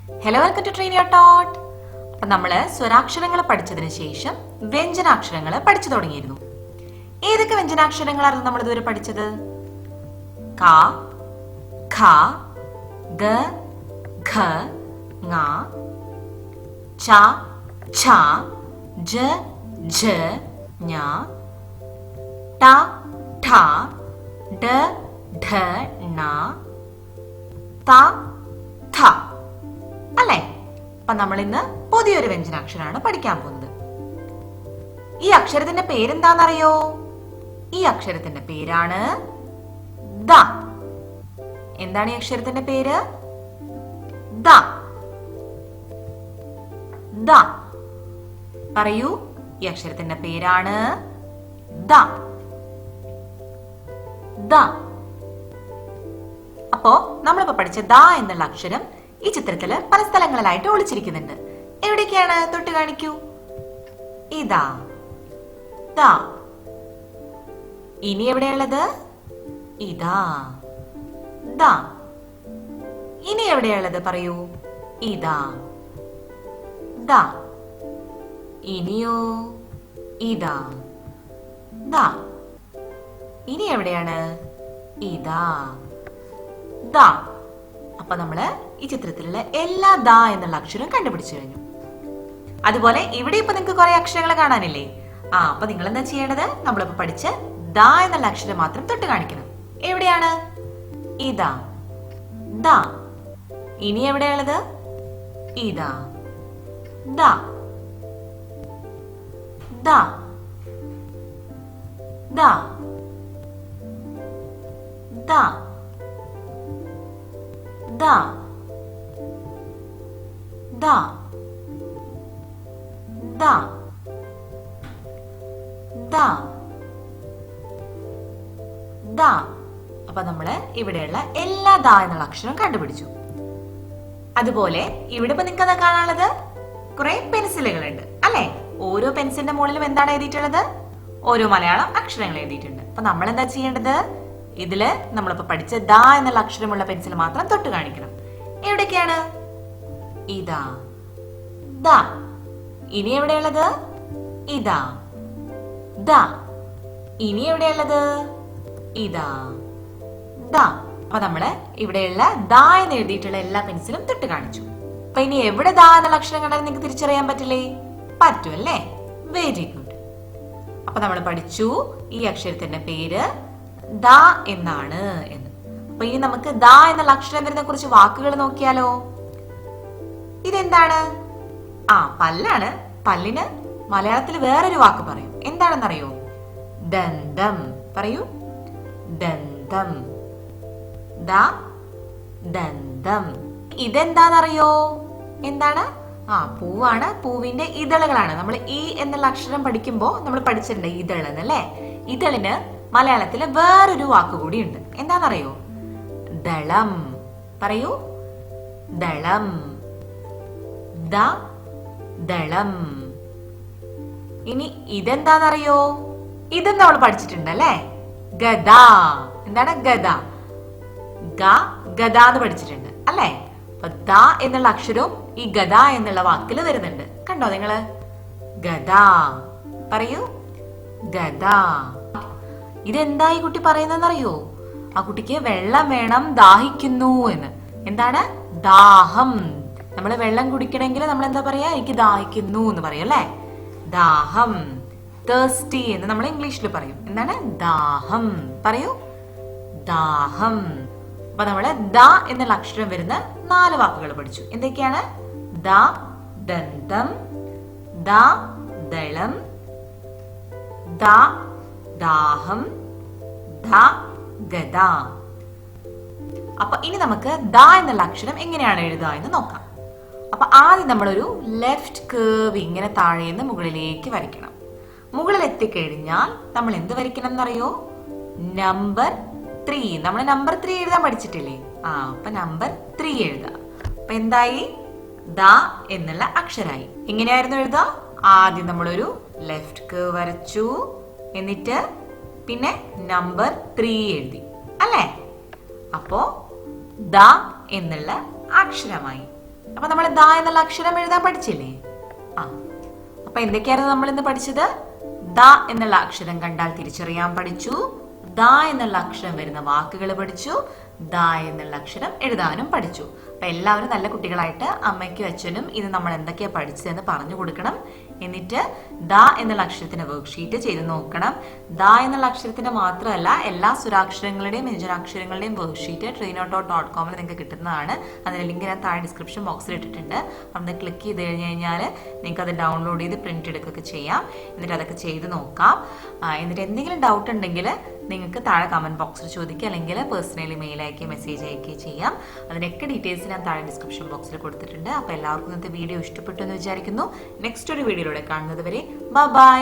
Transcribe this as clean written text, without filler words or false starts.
Hello, welcome to train your thought. അപ്പൊ നമ്മള് സ്വരാക്ഷരങ്ങൾ പഠിച്ചതിന് ശേഷം വ്യഞ്ജനാക്ഷരങ്ങൾ പഠിച്ചു തുടങ്ങിയിരുന്നു. ഏതൊക്കെ വ്യഞ്ജനാക്ഷരങ്ങളായിരുന്നു നമ്മൾ ഇതുവരെ പഠിച്ചത്? ക, ഖ, ഗ, ഘ, ങ, ച, ഛ, ജ, ഝ, ഞ, ട, ഠ, ഡ, ഢ, ണ, ത, ഥ. അല്ലേ? അപ്പൊ നമ്മൾ ഇന്ന് പുതിയൊരു വ്യഞ്ജനാക്ഷരമാണ് പഠിക്കാൻ പോകുന്നത്. ഈ അക്ഷരത്തിന്റെ പേരെന്താണെന്നറിയോ? ഈ അക്ഷരത്തിന്റെ പേരാണ് ദ. എന്താണ് ഈ അക്ഷരത്തിന്റെ പേര്? ദ. ദ. പറയൂ. ഈ അക്ഷരത്തിന്റെ പേരാണ് ദ. ദ. അപ്പോ നമ്മളിപ്പോ പഠിച്ച ദ എന്നുള്ള അക്ഷരം ഈ ചിത്രത്തില് പല സ്ഥലങ്ങളിലായിട്ട് ഒളിച്ചിരിക്കുന്നുണ്ട്. എവിടേക്കാണ്? തൊട്ട് കാണിക്കൂ. ഇതാ. ദ. ഇനി എവിടെയുള്ളത്? ഇതാ. ദ. ഇനി എവിടെയുള്ളത്? പറയൂ. ഇതാ. ദ. ഇനിയോ? ഇതാ. ദ. ഇനി എവിടെയാണ്? ഇതാ. ദ. അപ്പൊ നമ്മള് ഈ ചിത്രത്തിലുള്ള എല്ലാ ദ എന്നുള്ള അക്ഷരം കണ്ടുപിടിച്ചു കഴിഞ്ഞു. അതുപോലെ ഇവിടെ ഇപ്പൊ നിങ്ങൾക്ക് കുറെ അക്ഷരങ്ങൾ കാണാനില്ലേ? അപ്പൊ നിങ്ങൾ എന്താ ചെയ്യേണ്ടത്? നമ്മളിപ്പോ പഠിച്ച ദ എന്നുള്ള അക്ഷരം മാത്രം തൊട്ട് കാണിക്കണം. എവിടെയാണ്? ഇതാ. ദ. ഇനി എവിടെയുള്ളത്? ഇതാ. The. The. The. The. The. The. The. The. The. അപ്പൊ നമ്മള് ഇവിടെയുള്ള എല്ലാ ദ എന്നുള്ള അക്ഷരം കണ്ടുപിടിച്ചു. അതുപോലെ ഇവിടെ ഇപ്പൊ നിങ്ങൾക്ക് എന്താ കാണാനുള്ളത്? കുറെ പെൻസിലുകളുണ്ട് അല്ലെ? ഓരോ പെൻസിലിന്റെ മുകളിലും എന്താണ് എഴുതിയിട്ടുള്ളത്? ഓരോ മലയാളം അക്ഷരങ്ങൾ എഴുതിയിട്ടുണ്ട്. അപ്പൊ നമ്മൾ എന്താ ചെയ്യേണ്ടത്? ഇതില് നമ്മളിപ്പോ പഠിച്ച ദ എന്നുള്ള അക്ഷരമുള്ള പെൻസിൽ മാത്രം തൊട്ട് കാണിക്കണം. എവിടേക്കാണ്? ഇതാ. ദ. ഇനി എവിടെയുള്ളത്? ഇതാ. ദ. ഇനി എവിടെയുള്ളത്? ഇതാ. ദ. അപ്പൊ നമ്മള് ഇവിടെയുള്ള ദ എന്ന് എഴുതിയിട്ടുള്ള എല്ലാ പെൻസിലും തൊട്ട് കാണിച്ചു. അപ്പൊ ഇനി എവിടെ ദ എന്നുള്ള അക്ഷരം കണ്ടാൽ നിങ്ങൾക്ക് തിരിച്ചറിയാൻ പറ്റില്ലേ? പറ്റും അല്ലേ? Very good. അപ്പൊ നമ്മൾ പഠിച്ചു ഈ അക്ഷരത്തിന്റെ പേര് ദ എന്നാണ് എന്ന്. അപ്പൊ ഇനി നമുക്ക് ദ എന്നുള്ള അക്ഷരം വരുന്ന കുറച്ച് വാക്കുകൾ നോക്കിയാലോ? ഇതെന്താണ്? പല്ലാണ്. പല്ലിന് മലയാളത്തിൽ വേറൊരു വാക്ക് പറയും. എന്താണെന്നറിയോ? ദന്തം. പറയൂ. ദന്തം. ദ. ദന്തം. ഇതെന്താണെന്നറിയോ? എന്താണ്? പൂവാണ്. പൂവിന്റെ ഇതളുകളാണ്. നമ്മൾ ഈ എന്നുള്ള അക്ഷരം പഠിക്കുമ്പോ നമ്മൾ പഠിച്ചിട്ടുണ്ട് ഇതൾ എന്നല്ലേ? ഇതളിന് മലയാളത്തില് വേറൊരു വാക്ക് കൂടി ഉണ്ട്. എന്താണെന്നറിയോ? ദളം. പറയൂ. ദളം. ദ. ദളം. ഇനി ഇതെന്താണെന്നറിയോ? ഇതും നമ്മൾ പഠിച്ചിട്ടുണ്ട് അല്ലേ? ഗദ. എന്താണ്? ഗദ. ഗദ എന്ന് പഠിച്ചിട്ടുണ്ട് അല്ലേ? അപ്പൊ ദ എന്നുള്ള അക്ഷരവും ഈ ഗദ എന്നുള്ള വാക്കിൽ വരുന്നുണ്ട്. കണ്ടോ നിങ്ങള്? ഗദ. പറയൂ. ഗദ. ഇതെന്തായി കുട്ടി പറയുന്നറിയോ? ആ കുട്ടിക്ക് വെള്ളം വേണം, ദാഹിക്കുന്നു എന്ന്. എന്താണ്? ദാഹം. നമ്മള് വെള്ളം കുടിക്കണമെങ്കിൽ നമ്മൾ എന്താ പറയാ? എനിക്ക് ദാഹിക്കുന്നു എന്ന് പറയും അല്ലെ? ദാഹം. തേഴ്സ്റ്റി എന്ന് നമ്മൾ ഇംഗ്ലീഷിൽ പറയും. എന്താണ്? ദാഹം. പറയൂ. ദാഹം. അപ്പൊ നമ്മള് ദ എന്നുള്ള അക്ഷരം വരുന്ന 4 വാക്കുകൾ പഠിച്ചു. എന്തൊക്കെയാണ്? ദ. ദന്തം. ദ. ദളം. ദ. ദാഹം. ദ. ഗദ. അപ്പൊ ഇനി നമുക്ക് ദ എന്നുള്ള അക്ഷരം എങ്ങനെയാണ് എഴുതുക എന്ന് നോക്കാം. അപ്പൊ ആദ്യം നമ്മളൊരു ലെഫ്റ്റ് കേർവ് ഇങ്ങനെ താഴേന്ന് മുകളിലേക്ക് വരയ്ക്കണം. മുകളിൽ എത്തിക്കഴിഞ്ഞാൽ നമ്മൾ എന്ത് വരയ്ക്കണം എന്നറിയോ? നമ്പർ 3. നമ്മൾ നമ്പർ 3 എഴുതാൻ പഠിച്ചിട്ടില്ലേ? അപ്പൊ നമ്പർ 3 എഴുതുക. അപ്പൊ എന്തായി? ദ എന്നുള്ള അക്ഷരായി. എങ്ങനെയായിരുന്നു എഴുതുക? ആദ്യം നമ്മളൊരു ലെഫ്റ്റ് കേർവ് വരച്ചു, എന്നിട്ട് പിന്നെ നമ്പർ 3 എഴുതി അല്ലേ? അപ്പോ ദ എന്നുള്ള അക്ഷരമായി. അപ്പൊ നമ്മൾ ദ എന്നുള്ള അക്ഷരം എഴുതാൻ പഠിച്ചില്ലേ? ആ, അപ്പൊ എന്തൊക്കെയായിരുന്നു നമ്മൾ ഇന്ന് പഠിച്ചത്? ദ എന്നുള്ള അക്ഷരം കണ്ടാൽ തിരിച്ചറിയാൻ പഠിച്ചു, ദ എന്നുള്ള അക്ഷരം വരുന്ന വാക്കുകൾ പഠിച്ചു, ദ എന്നുള്ള അക്ഷരം എഴുതാനും പഠിച്ചു. അപ്പൊ എല്ലാവരും നല്ല കുട്ടികളായിട്ട് അമ്മയ്ക്കും അച്ഛനും ഇത് നമ്മൾ എന്തൊക്കെയാ പഠിച്ചതെന്ന് പറഞ്ഞു കൊടുക്കണം. എന്നിട്ട് ദ എന്നുള്ള അക്ഷരത്തിന്റെ വർക്ക്ഷീറ്റ് ചെയ്ത് നോക്കണം. ദ എന്നുള്ള അക്ഷരത്തിന്റെ മാത്രമല്ല എല്ലാ സ്വരാക്ഷരങ്ങളുടെയും വ്യഞ്ജനാക്ഷരങ്ങളുടെയും വർക്ക്ഷീറ്റ് traino.com നിങ്ങൾക്ക് കിട്ടുന്നതാണ്. അതിന്റെ ലിങ്ക് ഞാൻ താഴെ ഡിസ്ക്രിപ്ഷൻ ബോക്സിൽ ഇട്ടിട്ടുണ്ട്. അപ്പം അത് ക്ലിക്ക് ചെയ്ത് കഴിഞ്ഞാൽ നിങ്ങൾക്ക് അത് ഡൗൺലോഡ് ചെയ്ത് പ്രിന്റ് എടുക്കുകയൊക്കെ ചെയ്യാം. എന്നിട്ട് അതൊക്കെ ചെയ്ത് നോക്കാം. എന്നിട്ട് എന്തെങ്കിലും ഡൗട്ട് ഉണ്ടെങ്കിൽ നിങ്ങൾക്ക് താഴെ കമന്റ് ബോക്സിൽ ചോദിക്കുക, അല്ലെങ്കിൽ പേഴ്സണലി മെയിൽ അയക്കുകയോ മെസ്സേജ് അയക്കുകയോ ചെയ്യാം. അതിനൊക്കെ ഡീറ്റെയിൽസ് ഞാൻ താഴെ ഡിസ്ക്രിപ്ഷൻ ബോക്സിൽ കൊടുത്തിട്ടുണ്ട്. അപ്പോൾ എല്ലാവർക്കും ഇന്നത്തെ വീഡിയോ ഇഷ്ടപ്പെട്ടു എന്ന് വിചാരിക്കുന്നു. നെക്സ്റ്റ് ഒരു വീഡിയോയിലൂടെ കാണുന്നത് വരെ ബൈ.